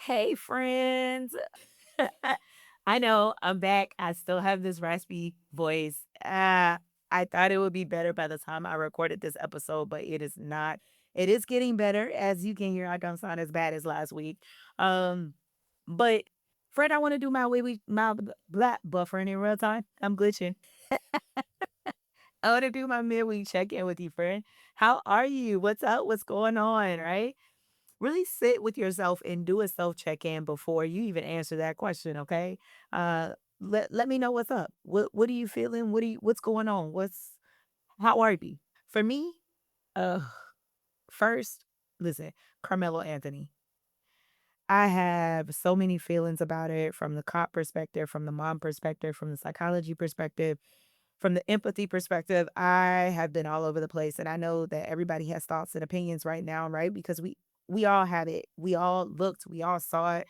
Hey, friends. I know I'm back. I still have this raspy voice. I thought it would be better by the time I recorded this episode, but it is not. It is getting better. As you can hear, I don't sound as bad as last week. Um, but Fred, I want to do my black buffering in real time. I'm glitching. I want to do my midweek check in with you, friend. How are you? What's up? What's going on? Right? Really sit with yourself and do a self check in before you even answer that question. Okay. Uh, let me know what's up. What are you feeling? What's going on? How are you? For me, uh, first, listen, Carmelo Anthony. I have so many feelings about it from the cop perspective, from the mom perspective, from the psychology perspective, from the empathy perspective. I have been all over the place, and I know that everybody has thoughts and opinions right now, right? Because we all had it. We all looked, we all saw it.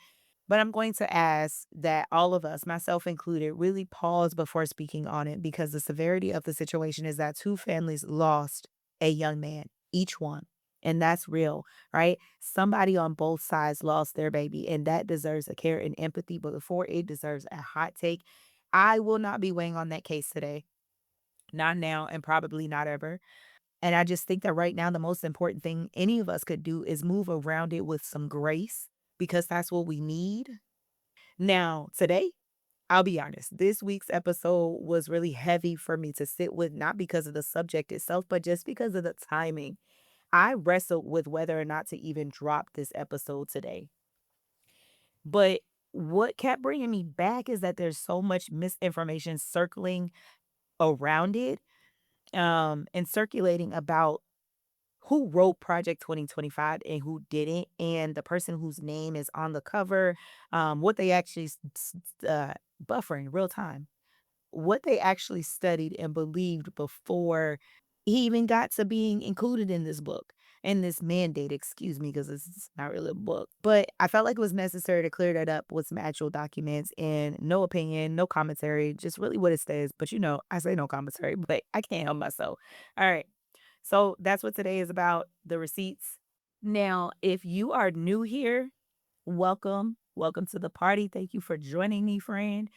But I'm going to ask that all of us, myself included, really pause before speaking on it because the severity of the situation is that two families lost a young man, each one. And that's real, right? Somebody on both sides lost their baby, and that deserves a care and empathy. But before it deserves a hot take, I will not be weighing on that case today. Not now, and probably not ever. And I just think that right now, the most important thing any of us could do is move around it with some grace because that's what we need. Now, today, I'll be honest, this week's episode was really heavy for me to sit with, not because of the subject itself, but just because of the timing. I wrestled with whether or not to even drop this episode today. But what kept bringing me back is that there's so much misinformation circling around it and circulating about who wrote Project 2025 and who didn't, and the person whose name is on the cover, what they actually buffering real time, what they actually studied and believed before he even got to being included in this book and this mandate, excuse me, because it's not really a book. But I felt like it was necessary to clear that up with some actual documents and no opinion, no commentary, just really what it says. But I say no commentary, but I can't help myself. All right. So that's what today is about, the receipts. Now, if you are new here, welcome. Welcome to the party. Thank you for joining me, friend.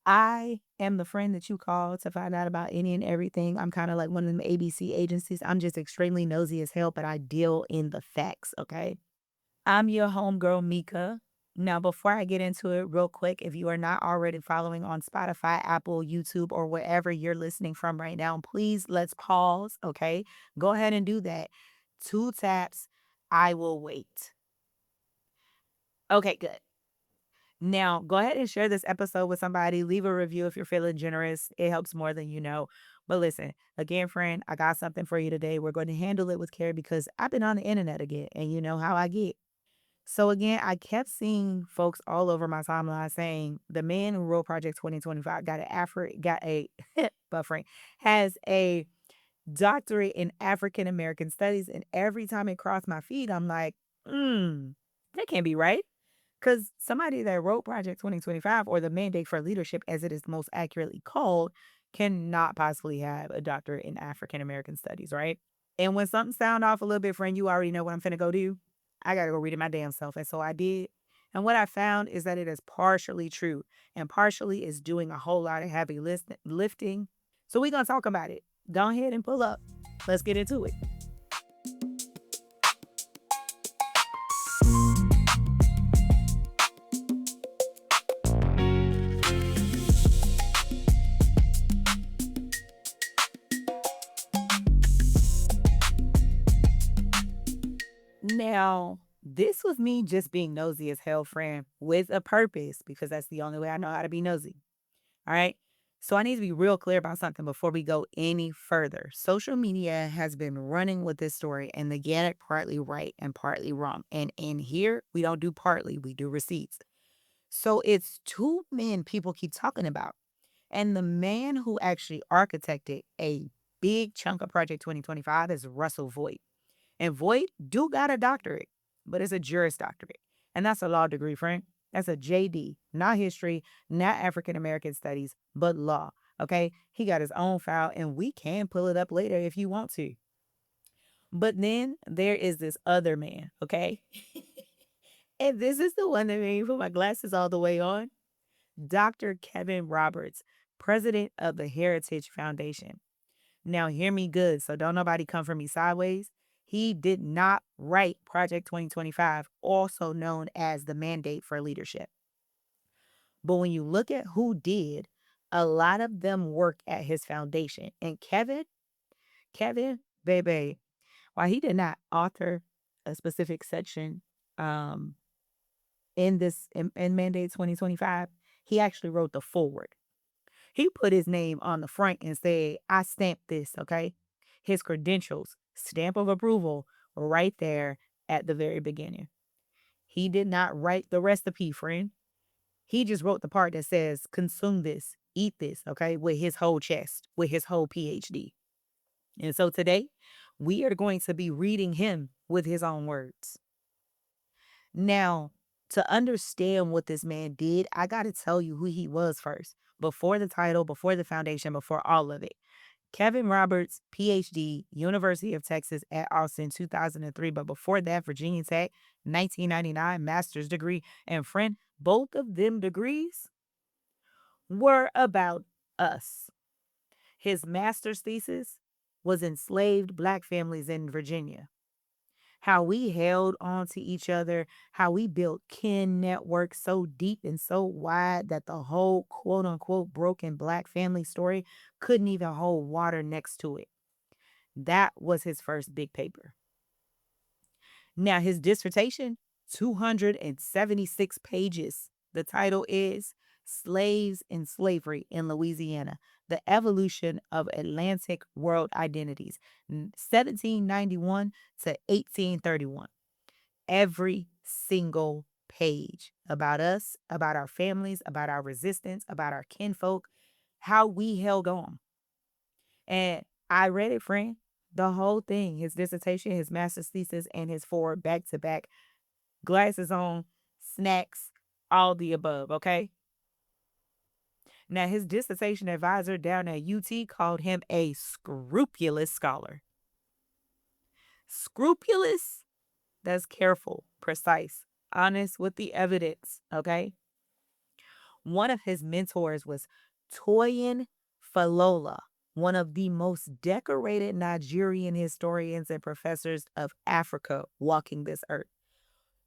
I am the friend that you call to find out about any and everything. I'm kind of like one of them ABC agencies. I'm just extremely nosy as hell, but I deal in the facts, okay? I'm your homegirl, Meika. Now, before I get into it, real quick, if you are not already following on Spotify, Apple, YouTube, or wherever you're listening from right now, please let's pause, okay? Go ahead and do that. Two taps, I will wait. Okay, good. Now, go ahead and share this episode with somebody. Leave a review if you're feeling generous. It helps more than you know. But listen, again, friend, I got something for you today. We're going to handle it with care because I've been on the internet again, and you know how I get. So again, I kept seeing folks all over my timeline saying the man who wrote Project 2025 got a buffering, has a doctorate in African American studies. And every time it crossed my feed, I'm like, that can't be right. Because somebody that wrote Project 2025 or the Mandate for Leadership, as it is most accurately called, cannot possibly have a doctorate in African American studies, right? And when something sound off a little bit, friend, you already know what I'm finna go do. I gotta go read it my damn self. And so I did. And what I found is that it is partially true and partially is doing a whole lot of heavy lifting. So we're gonna talk about it. Go ahead and pull up. Let's get into it. Now, this was me just being nosy as hell, friend, with a purpose, because that's the only way I know how to be nosy. All right. So I need to be real clear about something before we go any further. Social media has been running with this story and they get it partly right and partly wrong. And in here, we don't do partly, we do receipts. So it's two men people keep talking about. And the man who actually architected a big chunk of Project 2025 is Russell Voigt. And Voight do got a doctorate, but it's a Juris Doctorate. And that's a law degree, friend. That's a JD, not history, not African American studies, but law. Okay. He got his own file, and we can pull it up later if you want to. But then there is this other man, okay? And this is the one that made me put my glasses all the way on. Dr. Kevin Roberts, president of the Heritage Foundation. Now, hear me good, so don't nobody come for me sideways. He did not write Project 2025, also known as the Mandate for Leadership. But when you look at who did, a lot of them work at his foundation. And Kevin, baby, while he did not author a specific section um, in Mandate 2025, he actually wrote the forward. He put his name on the front and said, I stamped this, okay? His credentials, stamp of approval, right there at the very beginning. He did not write the recipe, friend. He just wrote the part that says, consume this, eat this, okay, with his whole chest, with his whole PhD. And so today, we are going to be reading him with his own words. Now, to understand what this man did, I got to tell you who he was first. Before the title, before the foundation, before all of it. Kevin Roberts, PhD, University of Texas at Austin, 2003. But before that, Virginia Tech, 1999, master's degree. And friend, both of them degrees were about us. His master's thesis was enslaved Black families in Virginia. How we held on to each other, how we built kin networks so deep and so wide that the whole quote unquote broken Black family story couldn't even hold water next to it. That was his first big paper. Now, his dissertation, 276 pages. The title is Slaves and Slavery in Louisiana: The Evolution of Atlantic World Identities, 1791 to 1831. Every single page about us, about our families, about our resistance, about our kinfolk, how we held on. And I read it, friend. The whole thing, his dissertation, his master's thesis, and his four back to back, glasses on, snacks, all the above, okay? Now, his dissertation advisor down at UT called him a scrupulous scholar. Scrupulous? That's careful, precise, honest with the evidence, okay? One of his mentors was Toyin Falola, one of the most decorated Nigerian historians and professors of Africa walking this earth.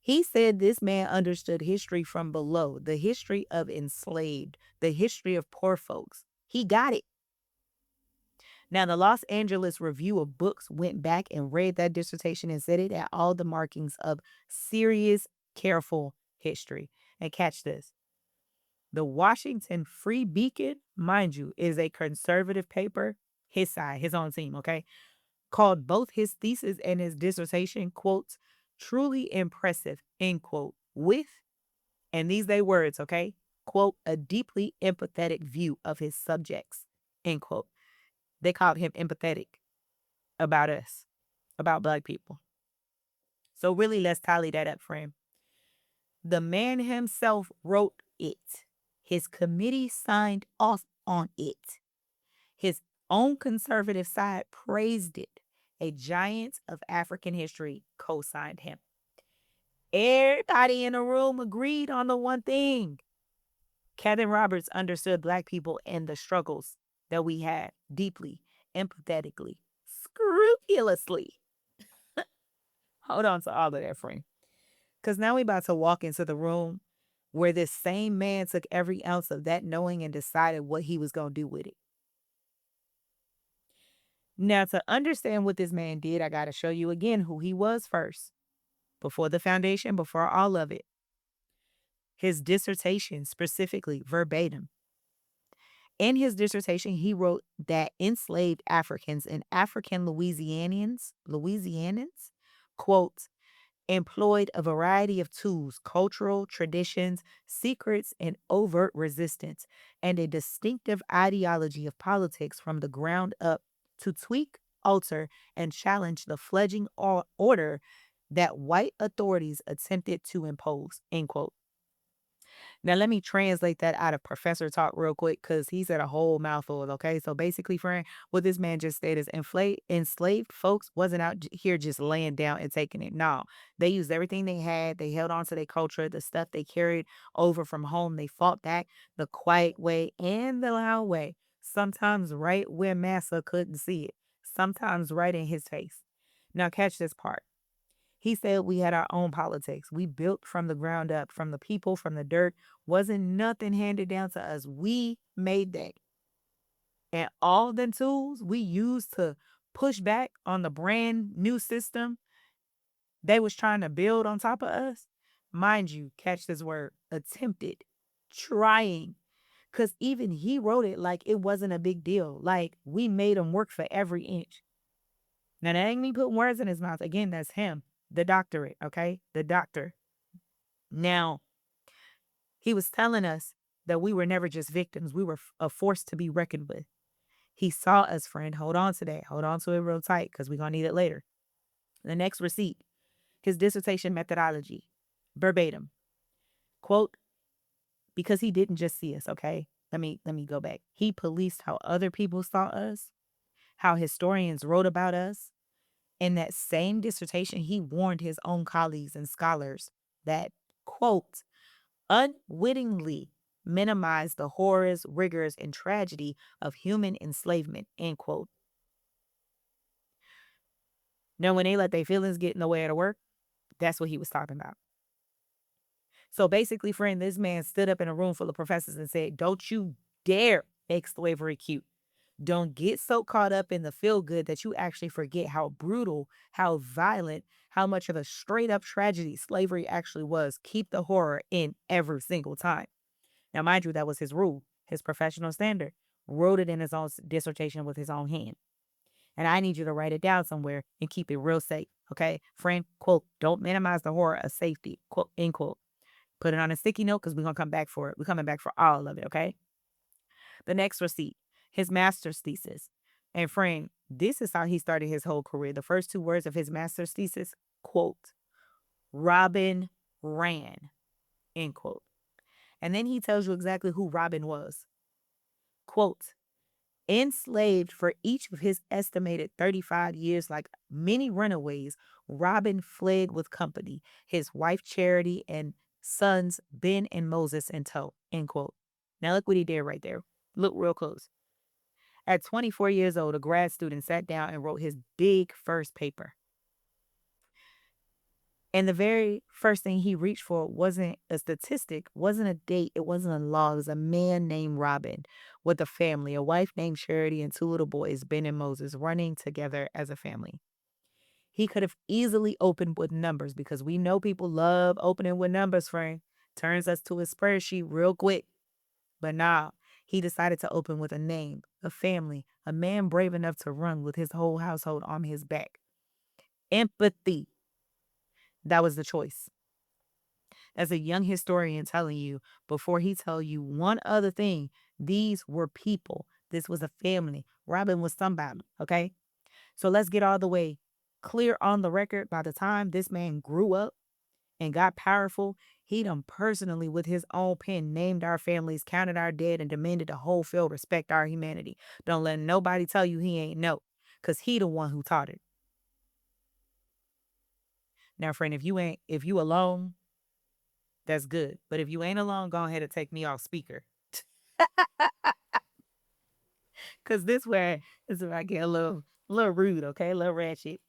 He said this man understood history from below, the history of enslaved, the history of poor folks. He got it. Now, the Los Angeles Review of Books went back and read that dissertation and said it had all the markings of serious, careful history. And catch this: the Washington Free Beacon, mind you, is a conservative paper, his side, his own team, okay? Called both his thesis and his dissertation, quotes, truly impressive, end quote, with, and these they words, okay? Quote, a deeply empathetic view of his subjects, end quote. They called him empathetic about us, about Black people. So really, let's tally that up, friend. The man himself wrote it. His committee signed off on it. His own conservative side praised it. A giant of African history co-signed him. Everybody in the room agreed on the one thing. Kevin Roberts understood Black people and the struggles that we had deeply, empathetically, scrupulously. Hold on to all of that, friend. Because now we about to walk into the room where this same man took every ounce of that knowing and decided what he was going to do with it. Now, to understand what this man did, I got to show you again who he was first. Before the foundation, before all of it. His dissertation, specifically verbatim. In his dissertation, he wrote that enslaved Africans and African Louisianans, quote, employed a variety of tools, cultural traditions, secrets, and overt resistance, and a distinctive ideology of politics from the ground up to tweak, alter, and challenge the fledgling order that white authorities attempted to impose, end quote. Now, let me translate that out of professor talk real quick because he said a whole mouthful. Okay. So basically, friend, what this man just said is enslaved folks wasn't out here just laying down and taking it. No, they used everything they had. They held on to their culture, the stuff they carried over from home. They fought back the quiet way and the loud way. Sometimes right where massa couldn't see it, sometimes right in his face. Now, catch this part. He said we had our own politics. We built from the ground up, from the people, from the dirt. Wasn't nothing handed down to us. We made that. And all the tools we used to push back on the brand new system they was trying to build on top of us. Mind you, catch this word, attempted, trying. Because even he wrote it like it wasn't a big deal. Like we made him work for every inch. Now, that ain't me putting words in his mouth. Again, that's him, the doctorate, okay? The doctor. Now, he was telling us that we were never just victims. We were a force to be reckoned with. He saw us, friend. Hold on to that. Hold on to it real tight because we're going to need it later. The next receipt, his dissertation methodology, verbatim. Quote, because he didn't just see us, okay? Let me go back. He policed how other people saw us, how historians wrote about us. In that same dissertation, he warned his own colleagues and scholars that, quote, unwittingly minimize the horrors, rigors, and tragedy of human enslavement, end quote. Now, when they let their feelings get in the way of the work, that's what he was talking about. So basically, friend, this man stood up in a room full of professors and said, don't you dare make slavery cute. Don't get so caught up in the feel good that you actually forget how brutal, how violent, how much of a straight up tragedy slavery actually was. Keep the horror in every single time. Now, mind you, that was his rule, his professional standard. Wrote it in his own dissertation with his own hand. And I need you to write it down somewhere and keep it real safe. Okay. Friend, quote, don't minimize the horror of safety. Quote, end quote. Put it on a sticky note because we're going to come back for it. We're coming back for all of it. Okay. The next receipt, his master's thesis. And friend, this is how he started his whole career. The first two words of his master's thesis, quote, Robin ran, end quote. And then he tells you exactly who Robin was. Quote, enslaved for each of his estimated 35 years, like many runaways, Robin fled with company, his wife Charity and sons Ben and Moses in tow, end quote. Now look what he did right there. Look real close. At 24 years old, a grad student sat down and wrote his big first paper. And the very first thing he reached for wasn't a statistic, wasn't a date, it wasn't a law. It was a man named Robin with a family, a wife named Charity, and two little boys, Ben and Moses, running together as a family. He could have easily opened with numbers because we know people love opening with numbers, friend. Turns us to a spreadsheet real quick. But nah, he decided to open with a name, a family, a man brave enough to run with his whole household on his back. Empathy. That was the choice. As a young historian telling you, before he tell you one other thing, these were people. This was a family. Robin was somebody, okay? So let's get all the way clear on the record. By the time this man grew up and got powerful, he done personally with his own pen named our families, counted our dead, and demanded the whole field respect our humanity. Don't let nobody tell you he ain't know, because he the one who taught it. Now, friend, if you alone, that's good. But if you ain't alone, go ahead and take me off speaker. Cause this where I get a little rude, okay? A little ratchet.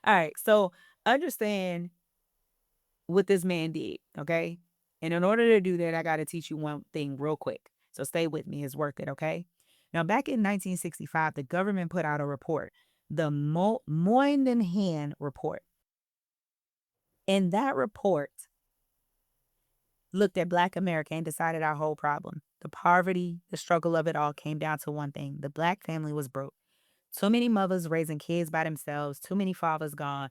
All right. So understand what this man did, okay? And in order to do that, I gotta teach you one thing real quick. So stay with me, it's worth it, okay? Now, back in 1965, the government put out a report, the Moynihan Report. In that report, looked at Black America and decided our whole problem. The poverty, the struggle of it all came down to one thing. The Black family was broke. Too many mothers raising kids by themselves, too many fathers gone,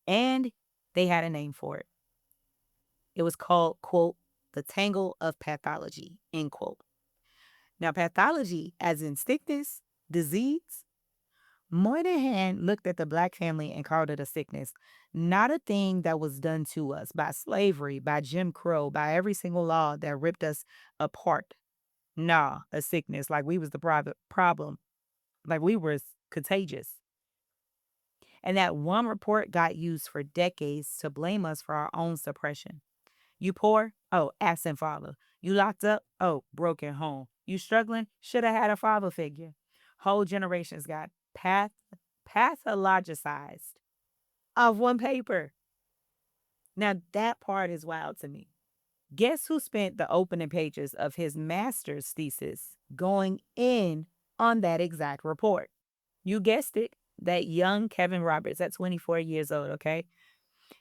and they had a name for it. It was called, quote, the tangle of pathology, end quote. Now, pathology, as in sickness, disease, Moynihan looked at the black family and called it a sickness, not a thing that was done to us by slavery, by Jim Crow, by every single law that ripped us apart. Nah, a sickness, like we was the private problem, like we were contagious. And that one report got used for decades to blame us for our own suppression. You poor? Oh, absent father. You locked up? Oh, broken home. You struggling? Should have had a father figure. Whole generations got pathologized off one paper. Now that part is wild to me. Guess who spent the opening pages of his master's thesis going in on that exact report? You guessed it, that young Kevin Roberts at 24 years old, okay?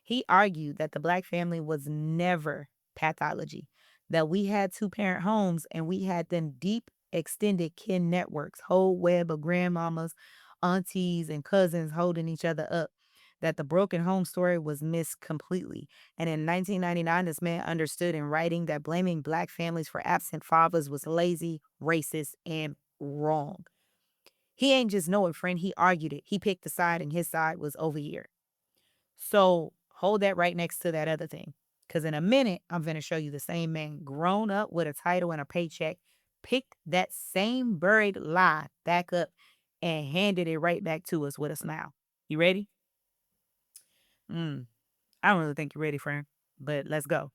He argued that the black family was never pathology, that we had two-parent homes and we had them deep extended kin networks, whole web of grandmamas, aunties, and cousins holding each other up, that the broken home story was missed completely. And in 1999, this man understood in writing that blaming black families for absent fathers was lazy, racist, and wrong. He ain't just know it, friend. He argued it. He picked a side, and his side was over here. So hold that right next to that other thing. Because in a minute, I'm going to show you the same man grown up with a title and a paycheck, picked that same buried lie back up and handed it right back to us with a smile. You ready? I don't really think you're ready, friend, but let's go.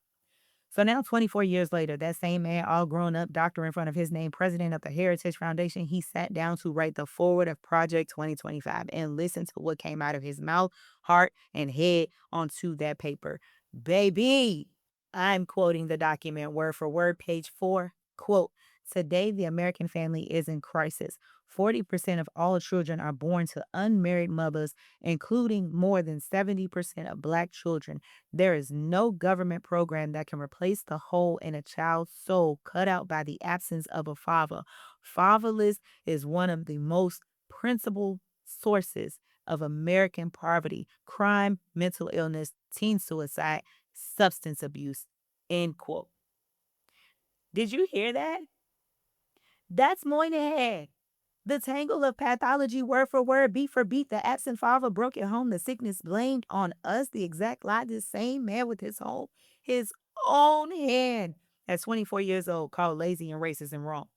So now, 24 years later, that same man, all grown up, doctor in front of his name, president of the Heritage Foundation, he sat down to write the forward of Project 2025 and listen to what came out of his mouth, heart, and head onto that paper. Baby, I'm quoting the document word for word, page 4. Quote, today, the American family is in crisis. 40% of all children are born to unmarried mothers, including more than 70% of black children. There is no government program that can replace the hole in a child's soul cut out by the absence of a father. Fatherless is one of the most principal sources of American poverty, crime, mental illness, teen suicide, substance abuse. End quote. Did you hear that? That's Moynihan. The tangle of pathology, word for word, beat for beat, the absent father, broken home, the sickness blamed on us, the exact lie, this same man with his own hand at 24 years old, called lazy and racist and wrong.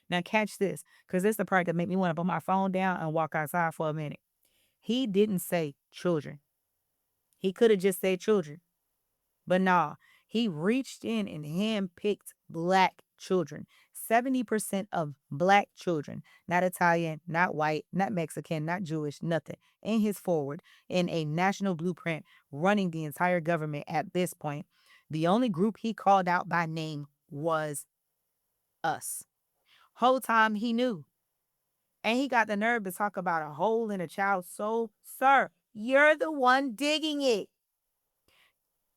Now catch this, because this is the part that made me want to put my phone down and walk outside for a minute. He didn't say children. He could have just said children. But nah, he reached in and handpicked black children. 70% of black children, not Italian, not white, not Mexican, not Jewish, nothing, in his forward, in a national blueprint running the entire government at this point. The only group he called out by name was us. Whole time he knew. And he got the nerve to talk about a hole in a child's soul. Sir, you're the one digging it.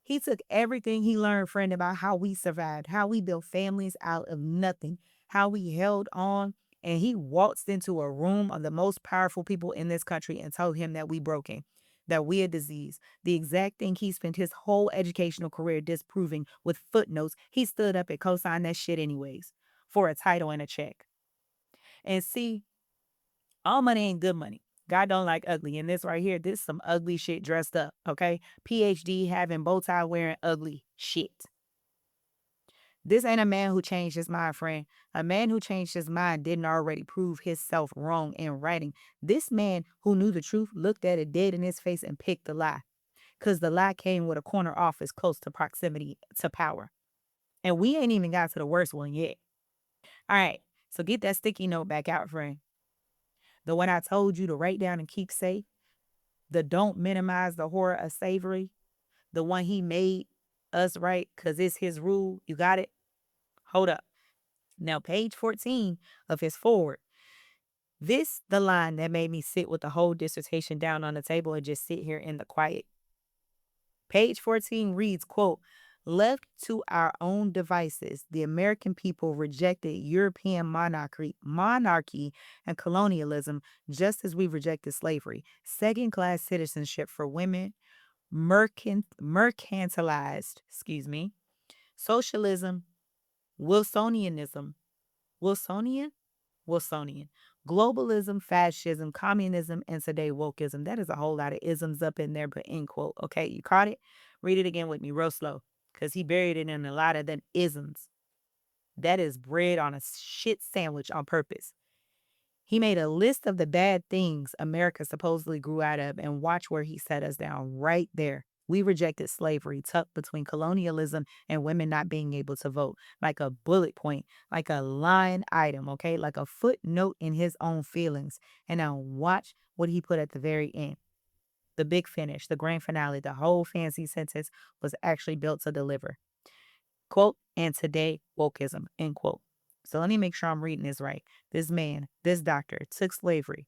He took everything he learned, friend, about how we survived, how we built families out of nothing, how we held on, and he waltzed into a room of the most powerful people in this country and told him that we broken, that we a disease. The exact thing he spent his whole educational career disproving with footnotes. He stood up and co-signed that shit anyways for a title and a check. And see, all money ain't good money. God don't like ugly. And this right here, this some ugly shit dressed up, okay? PhD having bow tie wearing ugly shit. This ain't a man who changed his mind, friend. A man who changed his mind didn't already prove himself wrong in writing. This man who knew the truth looked at it dead in his face and picked the lie. Because the lie came with a corner office close to proximity to power. And we ain't even got to the worst one yet. All right, so get that sticky note back out, friend. The one I told you to write down and keep safe. The don't minimize the horror of slavery. The one he made us write because it's his rule. You got it? Hold up. Now, page 14 of his forward. This the line that made me sit with the whole dissertation down on the table and just sit here in the quiet. Page 14 reads, quote, left to our own devices, the American people rejected European monarchy and colonialism just as we rejected slavery, second-class citizenship for women, mercantilized, socialism, Wilsonianism, Wilsonian? Wilsonian. Globalism, fascism, communism, and today wokeism. That is a whole lot of isms up in there, but end quote. Okay, you caught it? Read it again with me real slow because he buried it in a lot of them isms. That is bread on a shit sandwich on purpose. He made a list of the bad things America supposedly grew out of, and watch where he set us down right there. We rejected slavery, tucked between colonialism and women not being able to vote, like a bullet point, like a line item, okay? Like a footnote in his own feelings. And now watch what he put at the very end. The big finish, the grand finale, the whole fancy sentence was actually built to deliver. Quote, and today, wokeism, end quote. So let me make sure I'm reading this right. This man, this doctor, took slavery,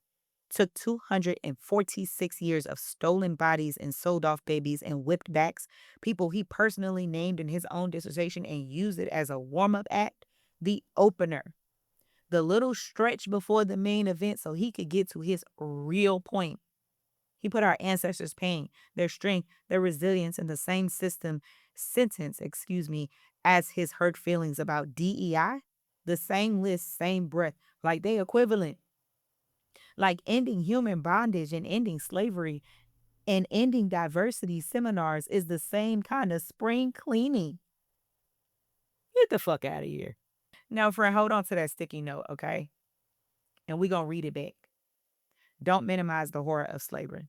took 246 years of stolen bodies and sold off babies and whipped backs, people he personally named in his own dissertation, and used it as a warm up act, the opener, the little stretch before the main event so he could get to his real point. He put our ancestors' pain, their strength, their resilience in the same sentence, as his hurt feelings about DEI. The same list, same breath, like they equivalent. Like ending human bondage and ending slavery and ending diversity seminars is the same kind of spring cleaning. Get the fuck out of here. Now, friend, hold on to that sticky note, okay? And we gonna read it back. Don't minimize the horror of slavery.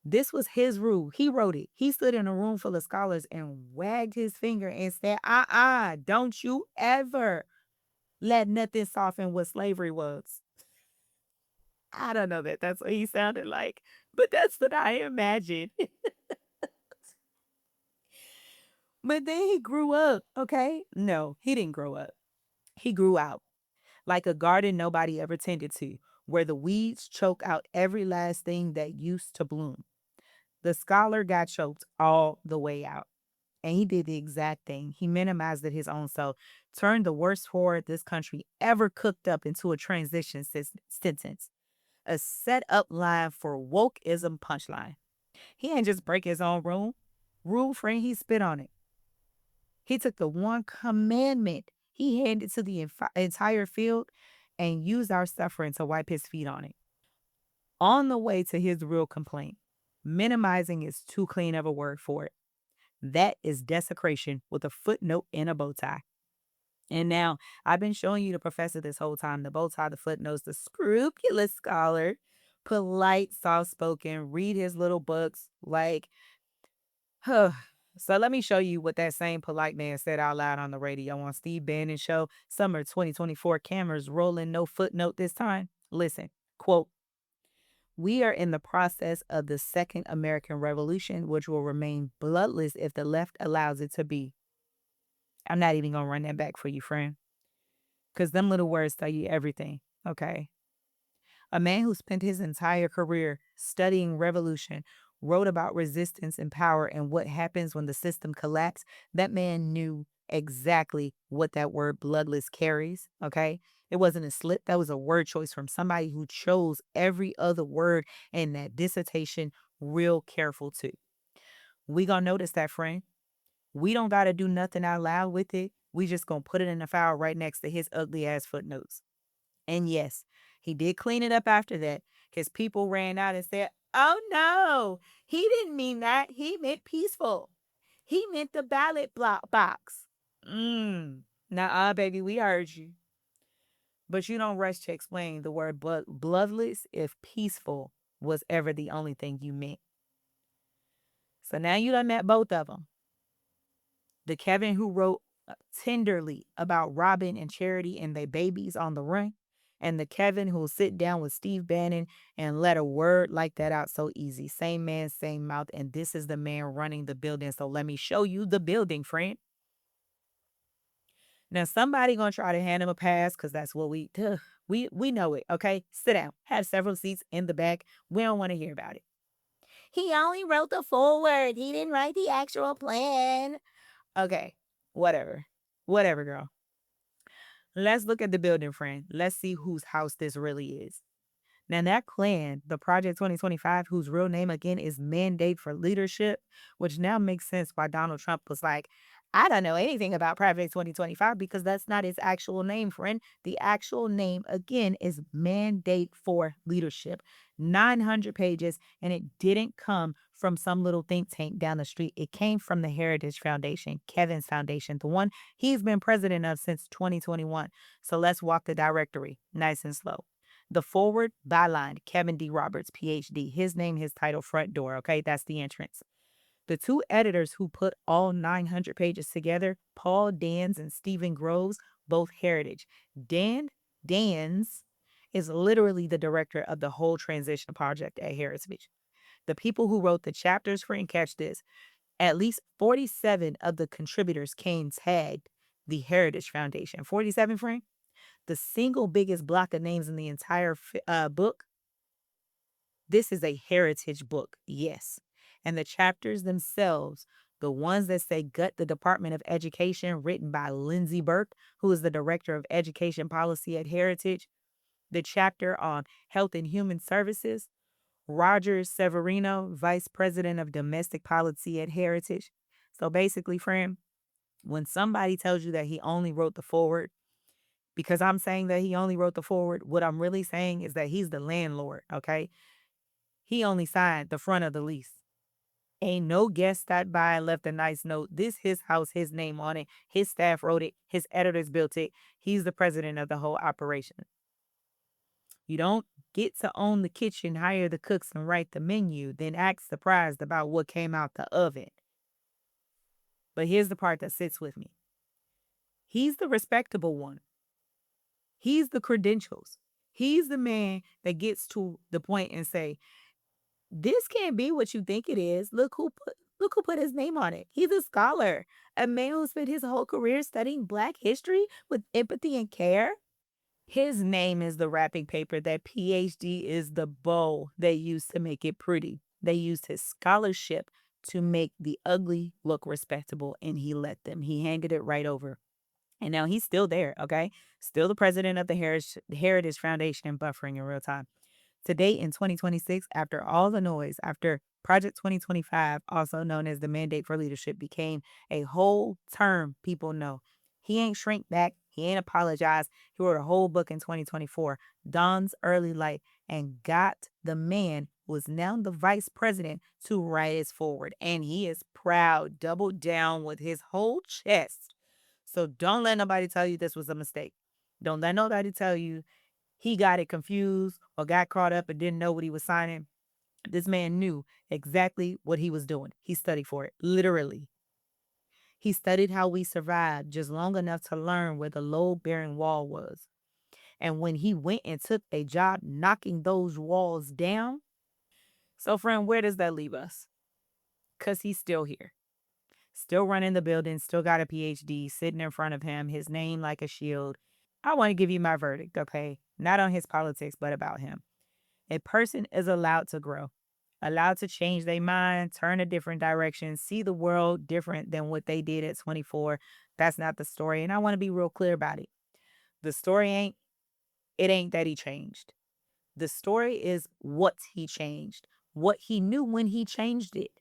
This was his rule. He wrote it. He stood in a room full of scholars and wagged his finger and said, don't you ever let nothing soften what slavery was. I don't know that that's what he sounded like, but that's what I imagine. But then he grew up, okay? No, he didn't grow up. He grew out like a garden nobody ever tended to, where the weeds choke out every last thing that used to bloom. The scholar got choked all the way out. And he did the exact thing. He minimized it his own self, turned the worst horror this country ever cooked up into a transition sentence, a set up line for wokeism punchline. He ain't just break his own rule frame, he spit on it. He took the one commandment he handed to the entire field and used our suffering to wipe his feet on it. On the way to his real complaint, minimizing is too clean of a word for it. That is desecration with a footnote and a bow tie. And now I've been showing you the professor this whole time, the bow tie, the footnotes, the scrupulous scholar, polite, soft spoken, read his little books. Like, huh. So let me show you what that same polite man said out loud on the radio on Steve Bannon show, summer 2024, cameras rolling, no footnote this time. Listen, quote, we are in the process of the second American Revolution, which will remain bloodless if the left allows it to be. I'm not even going to run that back for you, friend, because them little words tell you everything, okay? A man who spent his entire career studying revolution, wrote about resistance and power and what happens when the system collapses. That man knew exactly what that word bloodless carries, okay? It wasn't a slip, that was a word choice from somebody who chose every other word in that dissertation real careful too. We gonna notice that, friend. We don't gotta do nothing out loud with it. We just gonna put it in the file right next to his ugly ass footnotes. And yes, he did clean it up after that because people ran out and said, oh no, he didn't mean that. He meant peaceful. He meant the ballot block box. Nah, baby, we heard you. But you don't rush to explain the word bloodless if peaceful was ever the only thing you meant. So now you done met both of them. The Kevin who wrote tenderly about Robin and Charity and their babies on the run, and the Kevin who'll sit down with Steve Bannon and let a word like that out so easy. Same man, same mouth, and this is the man running the building. So let me show you the building, friend. Now somebody gonna try to hand him a pass because that's what we know it. Okay, sit down. Have several seats in the back. We don't want to hear about it. He only wrote the foreword. He didn't write the actual plan. Okay, whatever. Whatever, girl. Let's look at the building, friend. Let's see whose house this really is. Now, that plan, the Project 2025, whose real name again is Mandate for Leadership, which now makes sense why Donald Trump was like, I don't know anything about Project 2025 because that's not its actual name, friend. The actual name, again, is Mandate for Leadership. 900 pages, and it didn't come from some little think tank down the street. It came from the Heritage Foundation, Kevin's foundation, the one he's been president of since 2021. So let's walk the directory nice and slow. The forward byline, Kevin D. Roberts, PhD. His name, his title, front door. Okay, that's the entrance. The two editors who put all 900 pages together, Paul Dans and Stephen Groves, both Heritage. Dans is literally the director of the whole transition project at Heritage. The people who wrote the chapters for, and catch this, at least 47 of the contributors came tagged the Heritage Foundation. 47, Frank? The single biggest block of names in the entire book. This is a heritage book, yes. And the chapters themselves, the ones that say Gut the Department of Education, written by Lindsay Burke, who is the Director of Education Policy at Heritage, the chapter on Health and Human Services, Roger Severino, Vice President of Domestic Policy at Heritage. So basically, friend, when somebody tells you that he only wrote the forward, because I'm saying that he only wrote the forward, what I'm really saying is that he's the landlord, okay? He only signed the front of the lease. Ain't no guest stopped by and left a nice note. This his house, his name on it. His staff wrote it. His editors built it. He's the president of the whole operation. You don't get to own the kitchen, hire the cooks, and write the menu, then act surprised about what came out the oven. But here's the part that sits with me. He's the respectable one. He's the credentials. He's the man that gets to the point and say, this can't be what you think it is. Look who put his name on it. He's a scholar, a man who spent his whole career studying Black history with empathy and care. His name is the wrapping paper. That PhD is the bow they used to make it pretty. They used his scholarship to make the ugly look respectable, and he let them. He handed it right over. And now he's still there, okay? Still the president of the Heritage Foundation and buffering in real time. Today in 2026, after all the noise, after Project 2025, also known as the Mandate for Leadership, became a whole term people know. He ain't shrink back. He ain't apologized. He wrote a whole book in 2024, Dawn's Early Light, and got the man who is now the vice president to write us forward. And he is proud, doubled down with his whole chest. So don't let nobody tell you this was a mistake. Don't let nobody tell you he got it confused or got caught up and didn't know what he was signing. This man knew exactly what he was doing. He studied for it, literally. He studied how we survived just long enough to learn where the load bearing wall was. And when he went and took a job knocking those walls down, so friend, where does that leave us? Because he's still here, still running the building, still got a PhD sitting in front of him, his name like a shield. I want to give you my verdict, okay? Not on his politics, but about him. A person is allowed to grow, allowed to change their mind, turn a different direction, see the world different than what they did at 24. That's not the story. And I want to be real clear about it. The story ain't that he changed. The story is what he changed, what he knew when he changed it.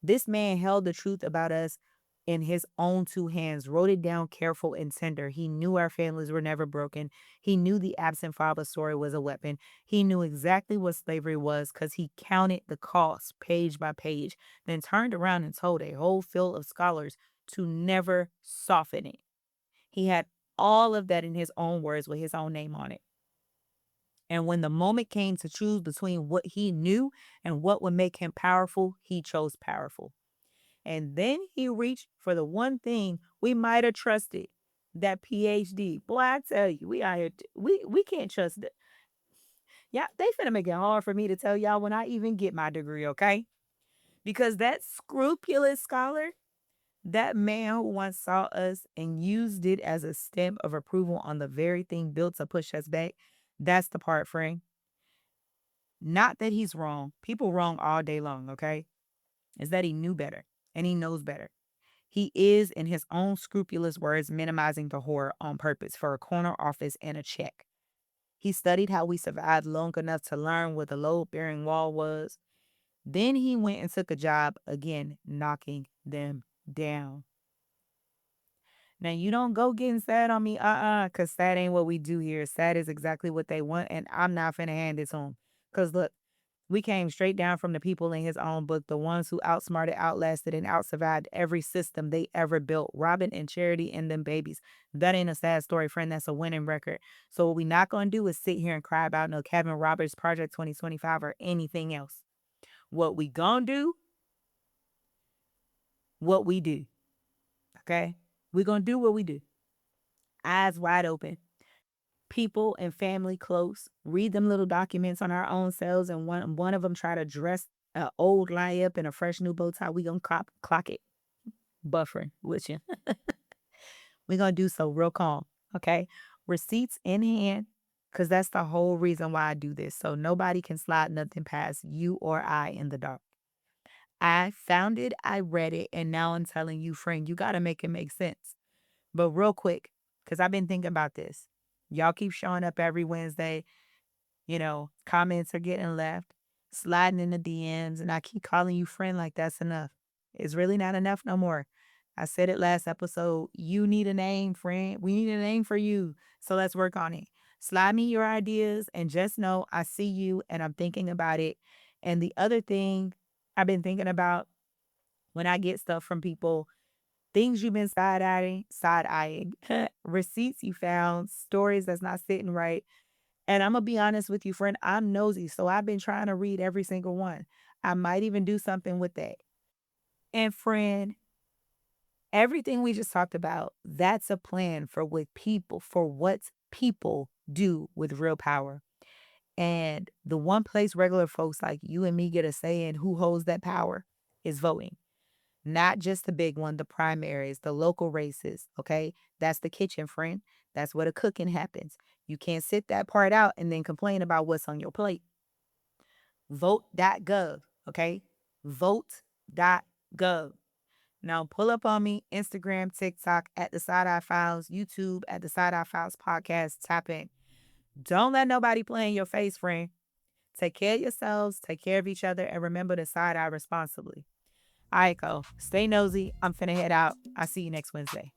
This man held the truth about us in his own two hands, wrote it down careful and tender. He knew our families were never broken. He knew the absent father story was a weapon. He knew exactly what slavery was because he counted the cost page by page, then turned around and told a whole field of scholars to never soften it. He had all of that in his own words with his own name on it. And when the moment came to choose between what he knew and what would make him powerful, he chose powerful. And then he reached for the one thing we might have trusted, that PhD. Boy, I tell you, we out here, we can't trust it. Yeah, they finna make it hard for me to tell y'all when I even get my degree, okay? Because that scrupulous scholar, that man who once saw us and used it as a stamp of approval on the very thing built to push us back, that's the part, friend. Not that he's wrong. People wrong all day long, okay? Is that he knew better and he knows better. He is, in his own scrupulous words, minimizing the horror on purpose for a corner office and a check. He studied how we survived long enough to learn where the load bearing wall was. Then he went and took a job again, knocking them down. Now you don't go getting sad on me, cause that ain't what we do here. Sad is exactly what they want, and I'm not finna hand it to them. Cause look, we came straight down from the people in his own book, the ones who outsmarted, outlasted, and outsurvived every system they ever built. Robin and Charity and them babies. That ain't a sad story, friend. That's a winning record. So what we not gonna do is sit here and cry about no Kevin Roberts Project 2025 or anything else. What we gonna do, what we do. Okay? We gonna do what we do. Eyes wide open. People and family close. Read them little documents on our own selves, and one of them try to dress a old lie up in a fresh new bow tie. We gonna clock it. Buffering with you. We gonna do so real calm. Okay. Receipts in hand. Cause that's the whole reason why I do this. So nobody can slide nothing past you or I in the dark. I found it, I read it, and now I'm telling you, friend, you gotta make it make sense. But real quick, because I've been thinking about this. Y'all keep showing up every Wednesday. Comments are getting left, sliding in the DMs, and I keep calling you friend like that's enough. It's really not enough no more. I said it last episode. You need a name, friend. We need a name for you. So let's work on it. Slide me your ideas and just know I see you and I'm thinking about it. And the other thing I've been thinking about when I get stuff from people, things you've been side eyeing, receipts you found, stories that's not sitting right. And I'm gonna be honest with you, friend, I'm nosy, so I've been trying to read every single one. I might even do something with that. And friend, everything we just talked about, that's a plan for what people do with real power. And the one place regular folks like you and me get a say in who holds that power is voting. Not just the big one, the primaries, the local races, okay? That's the kitchen, friend. That's where the cooking happens. You can't sit that part out and then complain about what's on your plate. Vote.gov, okay? Vote.gov. Now pull up on me, Instagram, TikTok at the Side Eye Files, YouTube at the Side Eye Files podcast. Tap in. Don't let nobody play in your face, friend. Take care of yourselves, take care of each other, and remember to side eye responsibly. All right, go. Stay nosy. I'm finna head out. I'll see you next Wednesday.